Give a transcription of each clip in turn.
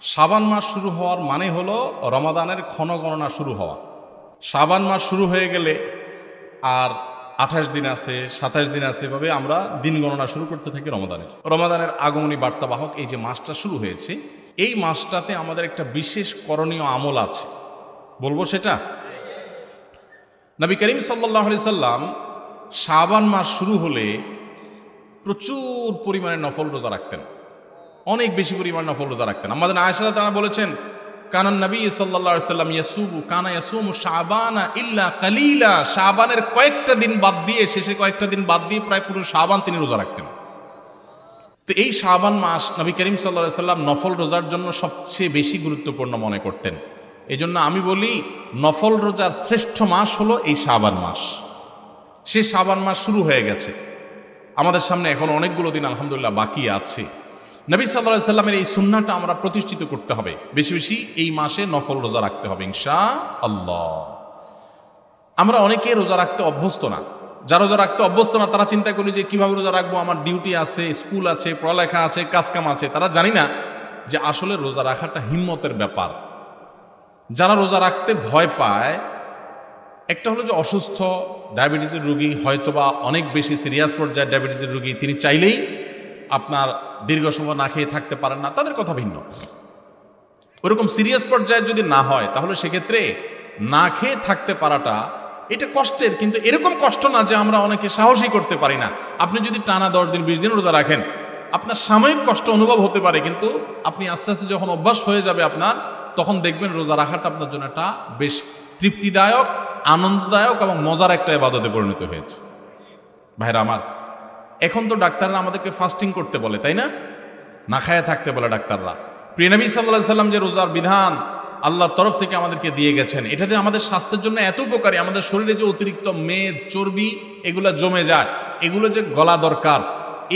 শাবান মাস শুরু হওয়ার মানে হলো রমাদানের ক্ষণগণনা শুরু হওয়া। শাবান মাস শুরু হয়ে গেলে আর 28 দিন আছে, 27 দিন আছে, এভাবে আমরা দিন গণনা শুরু করতে থাকি রমাদানের আগমনী বার্তাবাহক এই যে মাসটা শুরু হয়েছে, এই মাসটাতে আমাদের একটা বিশেষ করণীয় আমল আছে, বলবো সেটা। নবী করিম সাল্লাল্লাহু আলাইহি সাল্লাম শাবান মাস শুরু হলে প্রচুর পরিমাণে নফল রোজা রাখতেন, অনেক বেশি পরিমাণ নফল রোজা রাখতেন। আমাদের আয়েশা তাআলা বলেছেন, কানান নবী সাল্লাল্লাহু আলাইহি সাল্লাম ইয়াসুমু শাবানা ইল্লা কালিলা, শাবানের কয়েকটা দিন বাদ দিয়ে, শেষে কয়েকটা দিন বাদ দিয়ে প্রায় পুরো শাবান তিনি রোজা রাখতেন। তো এই শাবান মাস নবী করিম সাল্লাল্লাহু আলাইহি সাল্লাম নফল রোজার জন্য সবচেয়ে বেশি গুরুত্বপূর্ণ মনে করতেন। এই জন্য আমি বলি, নফল রোজার শ্রেষ্ঠ মাস হলো এই শাবান মাস। সে শাবান মাস শুরু হয়ে গেছে, আমাদের সামনে এখন অনেকগুলো দিন আলহামদুলিল্লাহ বাকি আছে। নবী সাল্লাল্লাহু আলাইহি সাল্লামের এই সুন্নাহটা আমরা প্রতিষ্ঠিত করতে হবে, বেশি বেশি এই মাসে নফল রোজা রাখতে হবে ইনশাআল্লাহ। আমরা অনেকে রোজা রাখতে অভ্যস্ত না, যারা রোজা রাখতে অভ্যস্ত না তারা চিন্তা করি যে কিভাবে রোজা রাখবো, আমার ডিউটি আছে, স্কুল আছে, পড়ালেখা আছে, কাজকাম আছে। তারা জানি না যে আসলে রোজা রাখাটা হিম্মতের ব্যাপার। যারা রোজা রাখতে ভয় পায়, একটা হলো যে অসুস্থ ডায়াবেটিসের রোগী, হয়তোবা অনেক বেশি সিরিয়াস পর্যায়ে ডায়াবেটিসের রোগী, তিনি চাইলেই আপনার দীর্ঘ সময় না খেয়ে থাকতে পারেন না, তাদের কথা ভিন্ন। ওরকম সিরিয়াস পর্যায়ে যদি না হয়, তাহলে সেক্ষেত্রে না খেয়ে থাকতে পারাটা এটা কষ্টের, কিন্তু এরকম কষ্ট না যে আমরা অনেকে সাহসী করতে পারি না। আপনি যদি টানা 10 দিন 20 দিন রোজা রাখেন, আপনার সাময়িক কষ্ট অনুভব হতে পারে, কিন্তু আপনি আস্তে আস্তে যখন অভ্যাস হয়ে যাবে আপনার, তখন দেখবেন রোজা রাখাটা আপনার জন্য একটা বেশ তৃপ্তিদায়ক, আনন্দদায়ক এবং মজার একটা ইবাদতে পরিণত হয়েছে। ভাইরা আমার, এখন তো ডাক্তাররা আমাদেরকে ফাস্টিং করতে বলে, তাই না? না খায়া থাকতে বলে ডাক্তাররা। প্রিয় নবী সাল্লাল্লাহু আলাইহি সাল্লাম যে রোজার বিধান আল্লাহর তরফ থেকে আমাদেরকে দিয়ে গেছেন, এটা যে আমাদের স্বাস্থ্যের জন্য এত উপকারী, আমাদের শরীরে যে অতিরিক্ত মেদ, চর্বি এগুলো জমে যায়, এগুলো যে গলা দরকার,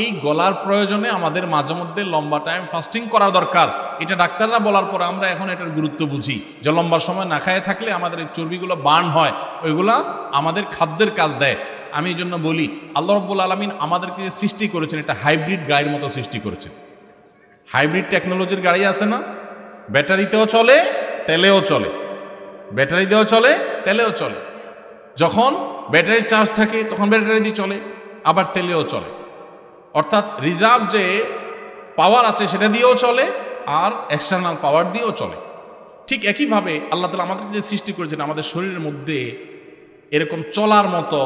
এই গলার প্রয়োজনে আমাদের মাঝে মধ্যে লম্বা টাইম ফাস্টিং করা দরকার। এটা ডাক্তাররা বলার পর আমরা এখন এটার গুরুত্ব বুঝি, যে লম্বা সময় না খায় থাকলে আমাদের এই চর্বিগুলো বার্ন হয়, ওইগুলা আমাদের খাদ্যের কাজ দেয়। আমি এই জন্য বলি, আল্লাহ রাব্বুল আলামিন আমাদেরকে যে সৃষ্টি করেছেন, এটা হাইব্রিড গাড়ির মতো সৃষ্টি করেছেন। হাইব্রিড টেকনোলজির গাড়ি আছে না, ব্যাটারিতেও চলে, তেলেও চলে, ব্যাটারিতেও চলে, তেলেও চলে। যখন ব্যাটারির চার্জ থাকে তখন ব্যাটারি দিয়ে চলে, আবার তেলেও চলে। অর্থাৎ রিজার্ভ যে পাওয়ার আছে সেটা দিয়েও চলে, আর এক্সটার্নাল পাওয়ার দিয়েও চলে। ঠিক একইভাবে আল্লাহ তাআলা আমাদের যে সৃষ্টি করেছেন, আমাদের শরীরের মধ্যে এরকম চলার মতো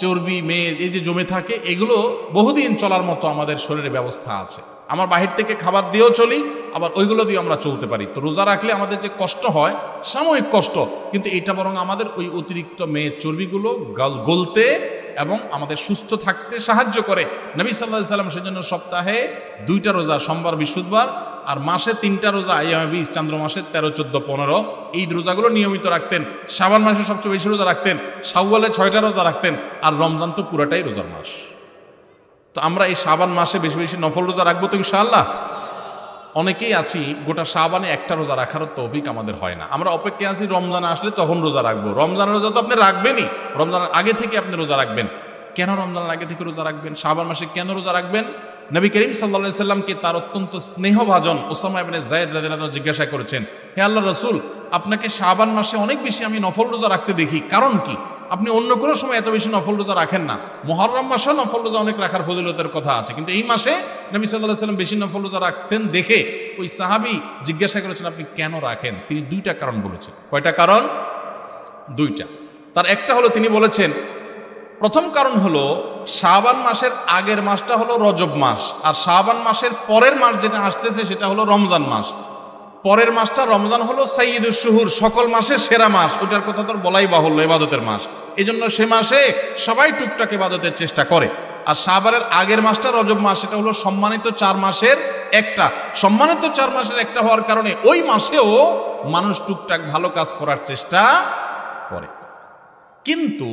চর্বি, মেদ এই যে জমে থাকে, এগুলো বহুদিন চলার মতো আমাদের শরীরে ব্যবস্থা আছে। আমার বাহির থেকে খাবার দিয়েও চলি, আবার ওইগুলো দিয়ে আমরা চলতে পারি। তো রোজা রাখলে আমাদের যে কষ্ট হয়, সাময়িক কষ্ট, কিন্তু এটা বরং আমাদের ওই অতিরিক্ত মেদ, চর্বিগুলো গলতে এবং আমাদের সুস্থ থাকতে সাহায্য করে। নবী সাল্লাল্লাহু আলাইহি সাল্লাম সেজন্য সপ্তাহে 2টা রোজা, সোমবার বৃহস্পতিবার, আর মাসে 3টা রোজা, আইয়ামে 20, চান্দ্র মাসে 13, 14, 15 এই রোজাগুলো নিয়মিত রাখতেন। শাবান মাসে সবচেয়ে বেশি রোজা রাখতেন, শাওয়ালে 6টা রোজা রাখতেন, আর রমজান তো পুরাটাই রোজার মাস। তো আমরা এই শাবান মাসে বেশি বেশি নফল রোজা রাখবো তো ইনশাআল্লাহ। অনেকেই আছি গোটা শাবানে একটা রোজা রাখারও তৌফিক আমাদের হয় না, আমরা অপেক্ষায় আছি রমজান আসলে তখন রোজা রাখবো। রমজানের রোজা তো আপনি রাখবেনই, রমজানের আগে থেকে আপনি রোজা রাখবেন। কেন রমজানের আগে থেকে রোজা রাখবেন? শাবান মাসে কেন রোজা রাখবেন? নবী করিম সাল্লাল্লাহু আলাইহি সাল্লামকে তার অত্যন্ত স্নেহভাজন উসামা ইবনে যায়েদ রাদিয়াল্লাহু আনহু জিজ্ঞাসা করেছেন, হে আল্লাহর রাসূল, আপনাকে শাবান মাসে অনেক বেশি আমি নফল রোজা রাখতে দেখি, কারণ কি? আপনি অন্য কোনো সময় এত বেশি নফল রোজা রাখেন না। মুহররম মাসেও নফল রোজা অনেক রাখার ফজিলতের কথা আছে, কিন্তু এই মাসে নবী সাল্লাল্লাহু আলাইহি সাল্লাম বেশি নফল রোজা রাখছেন দেখে ওই সাহাবী জিজ্ঞাসা করেছেন, আপনি কেন রাখেন? তিনি 2টা কারণ বলেছেন। কয়টা কারণ? 2টা। তার একটা হলো, তিনি বলেছেন, প্রথম কারণ হলো শাবান মাসের আগের মাসটা হলো রজব মাস, আর শাবান মাসের পরের মাস যেটা আসতেছে সেটা হলো রমজান মাস। পরের মাসটা রমজান হলো সাইয়্যিদুশ শুহুর, সকল মাসের সেরা মাস, ওটার কথা তো বলাই বাহুল্য, ইবাদতের মাস। এই জন্য সে মাসে সবাই টুকটাক ইবাদতের চেষ্টা করে। আর শাবানের আগের মাসটা রজব মাস, সেটা হলো সম্মানিত 4 মাসের একটা। সম্মানিত 4 মাসের একটা হওয়ার কারণে ওই মাসেও মানুষ টুকটাক ভালো কাজ করার চেষ্টা করে। কিন্তু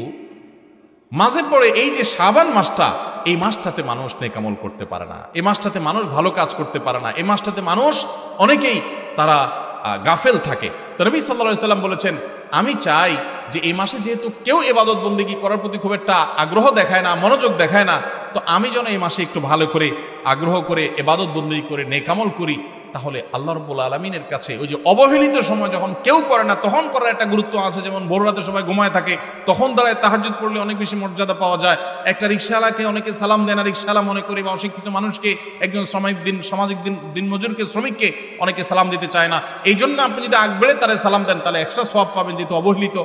মাঝে পড়ে এই যে শাবান মাসটা, এই মাসটাতে মানুষ নেকামল করতে পারে না, এই মাসটাতে মানুষ ভালো কাজ করতে পারে না, এই মাসটাতে মানুষ অনেকেই তারা গাফেল থাকে। তো নবী সাল্লাল্লাহু আলাইহি সাল্লাম বলেছেন, আমি চাই যে এই মাসে যেহেতু কেউ ইবাদত বন্দেগী করার প্রতি খুব একটা আগ্রহ দেখায় না, মনোযোগ দেখায় না, তো আমি যেন এই মাসে একটু ভালো করে আগ্রহ করে ইবাদত বন্দেগী করে নেকামল করি। তাহলে আল্লাহ রাব্বুল আলামিনের কাছে ওই যে অবহেলিত সময় যখন কেউ করে না তখন করার একটা গুরুত্ব আছে। যেমন ভোর রাতে সবাই ঘুমায় থাকে, তখন দাঁড়ায় তাহাজ্জুদ পড়লে অনেক বেশি মর্যাদা পাওয়া যায়। একটা রিকশাওয়ালাকে অনেকে সালাম দেয় না, রিকশাওয়ালা মনে করে, বা অশিক্ষিত মানুষকে, একজন সামাজিক দিনমজুরকে, শ্রমিককে অনেকে সালাম দিতে চায় না। এই জন্য আপনি যদি আগ বেড়ে তারা সালাম দেন তাহলে এক্সট্রা সওয়াব পাবেন, যেহেতু অবহেলিত।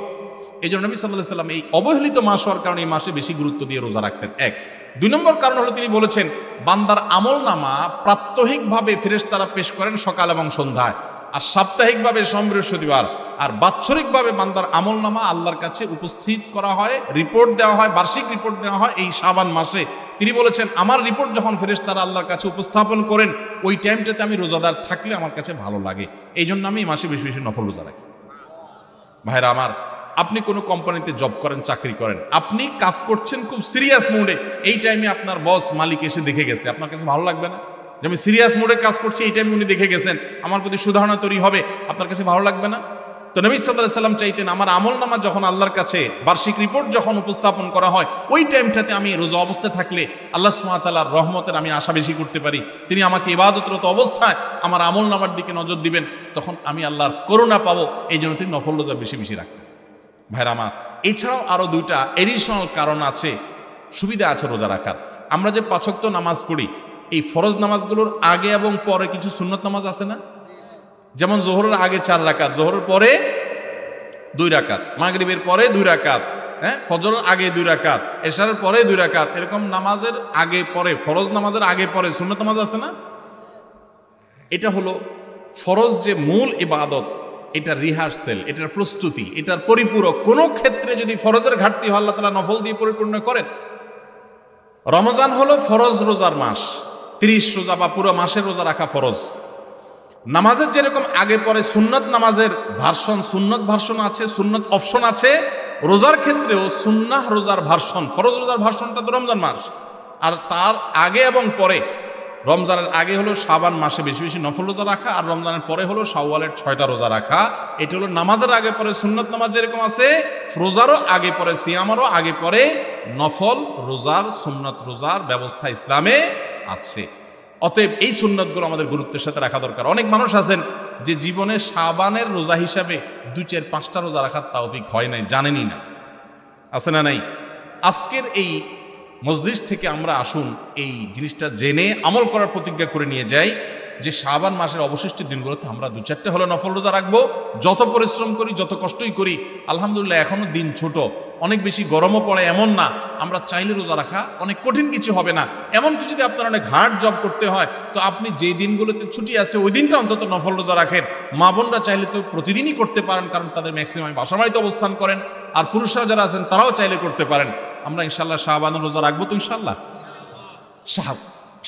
এই জন্য নবী সাল্লাল্লাহু আলাইহি ওয়াসাল্লাম এই অবহেলিত মাস হওয়ার কারণে এই মাসে বেশি গুরুত্ব দিয়ে রোজা রাখতেন। এক। 2 নম্বর কারণ হলো তিনি বলেছেন বান্দার আমলনামা প্রাত্যহিকভাবে ফেরেশতারা পেশ করেন সকাল এবং সন্ধ্যায়, আর সাপ্তাহিকভাবে সোম বৃহস্পতিবার, আর বাৎসরিকভাবে বান্দার আমলনামা আল্লাহর কাছে উপস্থিত করা হয়, রিপোর্ট দেওয়া হয়, বার্ষিক রিপোর্ট দেওয়া হয় এই শাবান মাসে। তিনি বলেছেন আমার রিপোর্ট যখন ফেরেশতারা আল্লাহর কাছে উপস্থাপন করেন ওই টাইমটাতে আমি রোজাদার থাকলে আমার কাছে ভালো লাগে, এই জন্য আমি এই মাসে বেশি বেশি নফল রোজা রাখি। ভাইরা আমার, আপনি কোনো কোম্পানিতে জব করেন, চাকরি করেন, আপনি কাজ করছেন খুব সিরিয়াস মুডে, এই টাইমে আপনার বস মালিক এসে দেখে গেছে, আপনার কাছে ভালো লাগবে না? যে আমি সিরিয়াস মুডে কাজ করছি, এই টাইমে উনি দেখে গেছেন, আমার প্রতি সুধারণা তৈরি হবে, আপনার কাছে ভালো লাগবে না? তো নবী সাল্লাল্লাহু আলাইহি সাল্লাম চাইতেন আমার আমলনামা যখন আল্লাহর কাছে বার্ষিক রিপোর্ট যখন উপস্থাপন করা হয় ওই টাইমটাতে আমি রোজা অবস্থায় থাকলে আল্লাহ সুবহানাহু ওয়া তাআলার রহমতের আমি আশা বেশি করতে পারি, তিনি আমাকে ইবাদতরত অবস্থায় আমার আমলনামার দিকে নজর দিবেন, তখন আমি আল্লাহর করুণা পাবো। এই জন্য তিনি নফল রোজা বেশি বেশি রাখতেন। ভাইরা আমার, এছাড়াও আরো 2টা এডিশনাল কারণ আছে, সুবিধা আছে রোজা রাখার। আমরা যে 5 ওয়াক্ত নামাজ পড়ি, এই ফরজ নামাজগুলোর আগে এবং পরে কিছু সুন্নত নামাজ আছে না? যেমন জোহরের আগে 4 রাকাত, জোহরের পরে 2 রাকাত, মাগরিবের পরে 2 রাকাত, হ্যাঁ, ফজরের আগে 2 রাকাত, এশারের পরে 2 রাকাত, এরকম নামাজের আগে পরে, ফরজ নামাজের আগে পরে সুন্নত নামাজ আছে না? এটা হলো ফরজ যে মূল ইবাদত, এটা রিহার্সেল, এটার প্রস্তুতি, এটার পরিপূরক। কোন ক্ষেত্রে যদি ফরজের ঘাটতি হয় আল্লাহ তাআলা নফল দিয়ে পরিপূর্ণ করেন। রমজান হলো ফরজ রোজার মাস, 30 রোজা বা পুরো মাসের রোজা রাখা ফরজ। নামাজের যেরকম আগে পরে সুন্নত নামাজের ভার্সন, সুন্নত ভার্সন আছে, সুন্নত অপশন আছে, রোজার ক্ষেত্রেও সুন্নাহ রোজার ভার্সন, ফরজ রোজার ভার্সনটা তো রমজান মাস, আর তার আগে এবং পরে, রমজানের আগে হলো শাবান মাসে বেশি বেশি নফল রোজা রাখা, আর রমজানের পরে হলো শাওয়ালের 6টা রোজা রাখা। এটা হলো নামাজের আগে পরে সুন্নত নামাজ যেরকম আছে, রোজারও আগে পরে, সিয়ামারও আগে পরে নফল রোজার, সুন্নত রোজার ব্যবস্থা ইসলামে আছে। অতএব এই সুন্নতগুলো আমাদের গুরুত্বের সাথে রাখা দরকার। অনেক মানুষ আছেন যে জীবনে শাবানের রোজা হিসাবে 2, 4, 5টা রোজা রাখার তৌফিক হয় নাই, জানেনই না, আছে না নাই? আজকের এই মজলিস থেকে আমরা আসুন এই জিনিসটা জেনে আমল করার প্রতিজ্ঞা করে নিয়ে যাই যে শাবান মাসের অবশিষ্ট দিনগুলোতে আমরা 2-4টা হলো নফল রোজা রাখবো। যত পরিশ্রম করি, যত কষ্টই করি, আলহামদুলিল্লাহ এখনো দিন ছোট, অনেক বেশি গরমও পড়ে এমন না, আমরা চাইলে রোজা রাখা অনেক কঠিন কিছু হবে না। এমনকি যদি আপনার অনেক হার্ড জব করতে হয় তো আপনি যে দিনগুলোতে ছুটি আছে ওই দিনটা অন্তত নফল রোজা রাখেন। মা বোনরা চাইলে তো প্রতিদিনই করতে পারেন, কারণ তাদের ম্যাক্সিমাম বাসা বাড়িতে অবস্থান করেন, আর পুরুষরা যারা আছেন তারাও চাইলে করতে পারেন। আমরা ইনশাল্লাহ শাবানের রোজা রাখবো তো ইনশাল্লাহ।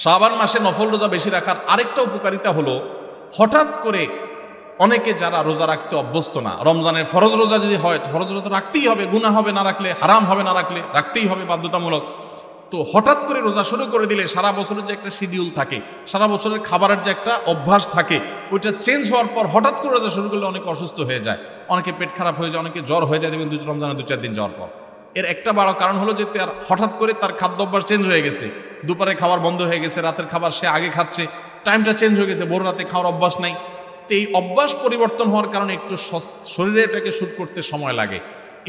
শাবান মাসে নফল রোজা বেশি রাখার আরেকটা উপকারিতা হলো, হঠাৎ করে অনেকে যারা রোজা রাখতে অভ্যস্ত না, রমজানের ফরজ রোজা যদি হয় ফরজ রোজা রাখতেই হবে, গুনাহ হবে না রাখলে, হারাম হবে না রাখলে, রাখতেই হবে বাধ্যতামূলক। তো হঠাৎ করে রোজা শুরু করে দিলে সারা বছরের যে একটা শিডিউল থাকে, সারা বছরের খাবারের যে একটা অভ্যাস থাকে, ওইটা চেঞ্জ হওয়ার পর হঠাৎ করে রোজা শুরু করলে অনেকে অসুস্থ হয়ে যায়, অনেকে পেট খারাপ হয়ে যায়, অনেকে জ্বর হয়ে যায় দেখবেন রমজানের 2-4 দিন যাওয়ার পর। এর একটা বড় কারণ হলো যে তার হঠাৎ করে তার খাদ্য অভ্যাস চেঞ্জ হয়ে গেছে, দুপুরে খাবার বন্ধ হয়ে গেছে, রাতের খাবার সে আগে খাচ্ছে, টাইমটা চেঞ্জ হয়ে গেছে, ভোর রাতে খাওয়ার অভ্যাস নাই। তো এই অভ্যাস পরিবর্তন হওয়ার কারণে একটু শরীরে এটাকে শুট করতে সময় লাগে।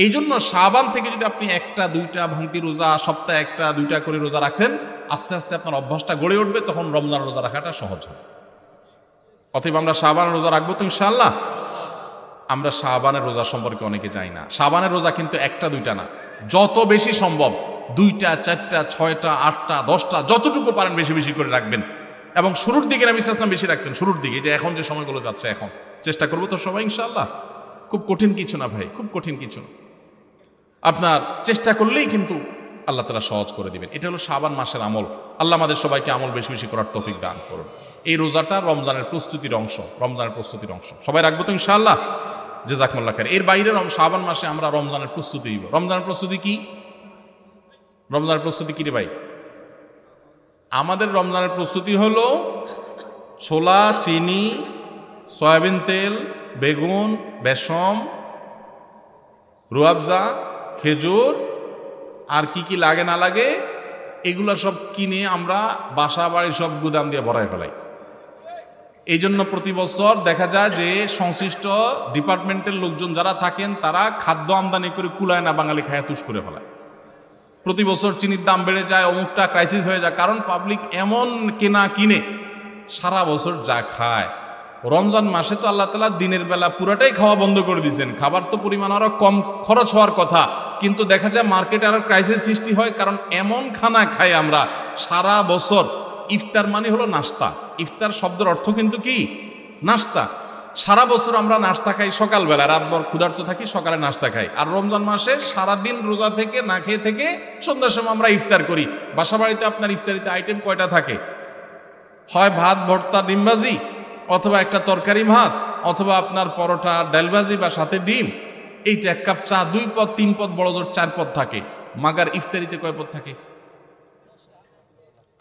এই জন্য শাবান থেকে যদি আপনি 1-2টা ভাঙতি রোজা, সপ্তাহে 1-2টা করে রোজা রাখেন, আস্তে আস্তে আপনার অভ্যাসটা গড়ে উঠবে, তখন রমজান রোজা রাখাটা সহজ হবে। অতএব আমরা শাবানের রোজা রাখবো তো ইনশাআল্লাহ। আমরা শাবানের রোজা সম্পর্কে অনেকে জানি না। শাবানের রোজা কিন্তু 1-2টা না, যত বেশি সম্ভব 2টা, 4টা, 6টা, 8টা, 10টা, যতটুকু পারেন বেশি বেশি করে রাখবেন। এবং শুরুর দিকে নবী সাল্লাল্লাহু আলাইহি ওয়াসাল্লাম বেশি রাখতেন, শুরুর দিকে, যে এখন যে সময়গুলো যাচ্ছে, এখন চেষ্টা করবো তো সবাই ইনশাআল্লাহ। খুব কঠিন কিছু না ভাই, খুব কঠিন কিছু না, আপনার চেষ্টা করলেই কিন্তু আল্লাহ তাআলা সহজ করে দিবেন। এটা হলো শাবান মাসের আমল। আল্লাহ আমাদের সবাইকে আমল বেশি বেশি করার তৌফিক দান করুন। এই রোজাটা রমজানের প্রস্তুতির অংশ, রমজানের প্রস্তুতির অংশ, সবাই রাখবো তো ইনশাআল্লাহ। জাযাকুমুল্লাহ খাইর। এর বাইরে শাবান মাসে আমরা রমজানের প্রস্তুতি নিব। রমজানের প্রস্তুতি কি? রমজানের প্রস্তুতি কি রে ভাই? আমাদের রমজানের প্রস্তুতি হলো ছোলা, চিনি, সয়াবিন তেল, বেগুন, বেসম, রুয়াবজা, খেজুর, আর কি কি লাগে না লাগে এগুলো সব কিনে আমরা বাসা বাড়ি সব গুদাম দিয়ে ভরাই ফেলাই। এই জন্য প্রতি বছর দেখা যায় যে সংশ্লিষ্ট ডিপার্টমেন্টের লোকজন যারা থাকেন তারা খাদ্য আমদানি করে কুলায় না, বাঙালি খায়া তুষ করে ফেলায়। প্রতি বছর চিনির দাম বেড়ে যায়, অমুকটা ক্রাইসিস হয়ে যায়, কারণ পাবলিক এমন কেনা কিনে সারা বছর যা খায়। রমজান মাসে তো আল্লাহ তাআলা দিনের বেলা পুরাটাই খাওয়া বন্ধ করে দিয়েছেন, খাবার তো পরিমাণ আরো কম খরচ হওয়ার কথা, কিন্তু দেখা যায় মার্কেটে আরো ক্রাইসিস সৃষ্টি হয়, কারণ এমন খানা খাই আমরা সারা বছর। ইফতার মানে হলো নাস্তা, ইফতার শব্দের অর্থ কিন্তু কি নাস্তা। সারা বছর আমরা নাস্তা খাই সকালবেলা, রাতভর ক্ষুধার্ত থাকি, সকালে নাস্তা খাই। আর রমজান মাসে সারাদিন রোজা থেকে না খেয়ে থেকে সন্ধ্যার সময় আমরা ইফতার করি। বাসা বাড়িতে আপনার ইফতারিতে আইটেম কয়টা থাকে? হয় ভাত ভর্তা ডিমবাজি, অথবা একটা তরকারি ভাত, অথবা আপনার পরোটা ডালবাজি বা সাথে ডিম, এইটা এক কাপ চা, 2 পদ 3 পদ, বড় জোর 4 পদ থাকে। মাগার ইফতারিতে কয় পদ থাকে?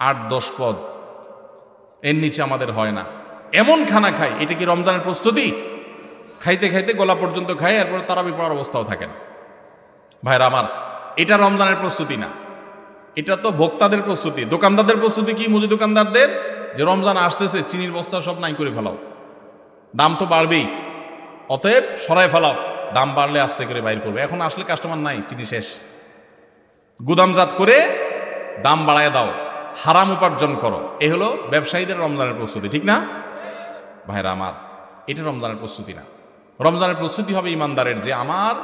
8-10 পদ, এর নিচে আমাদের হয় না। এমন খানা খাই, এটা কি রমজানের প্রস্তুতি? খাইতে খাইতে গলা পর্যন্ত খাই, এরপরে তারাবি পড়ার অবস্থাও থাকে না। ভাইরা আমার, এটা রমজানের প্রস্তুতি না, এটা তো ভোক্তাদের প্রস্তুতি। দোকানদারদের প্রস্তুতি কি? মুদি দোকানদারদের যে রমজান আসতেছে, চিনির বস্তা সব নাই করে ফেলাও, দাম তো বাড়বেই, অতএব সরাই ফেলাও, দাম বাড়লে আস্তে করে বাইর করবে। এখন আসলে কাস্টমার নাই, চিনি শেষ, গুদামজাত করে দাম বাড়ায় দাও, হারাম উপার্জন করো। এ হলো ব্যবসায়ীদের রমজানের প্রস্তুতি, ঠিক না ভাইরা আমার? এটা রমজানের প্রস্তুতি না। রমজানের প্রস্তুতি হবে ইমানদারের, যে আমার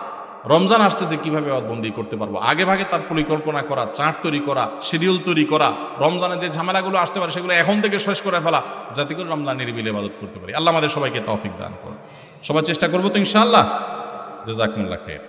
রমজান আসতেছে কিভাবে বন্দি করতে পারবো, আগে ভাগে তার পরিকল্পনা করা, চার্ট তৈরি করা, শিডিউল তৈরি করা, রমজানে যে ঝামেলাগুলো আসতে পারে সেগুলো এখন থেকে শেষ করে ফেলা, যাতে করে রমজান নিরিবিলি ইবাদত করতে পারি। আল্লাহ আমাদের সবাইকে তৌফিক দান করুন। সবাই চেষ্টা করবো তো ইনশাআল্লাহ। জাযাকুমুল্লাহ খাইর।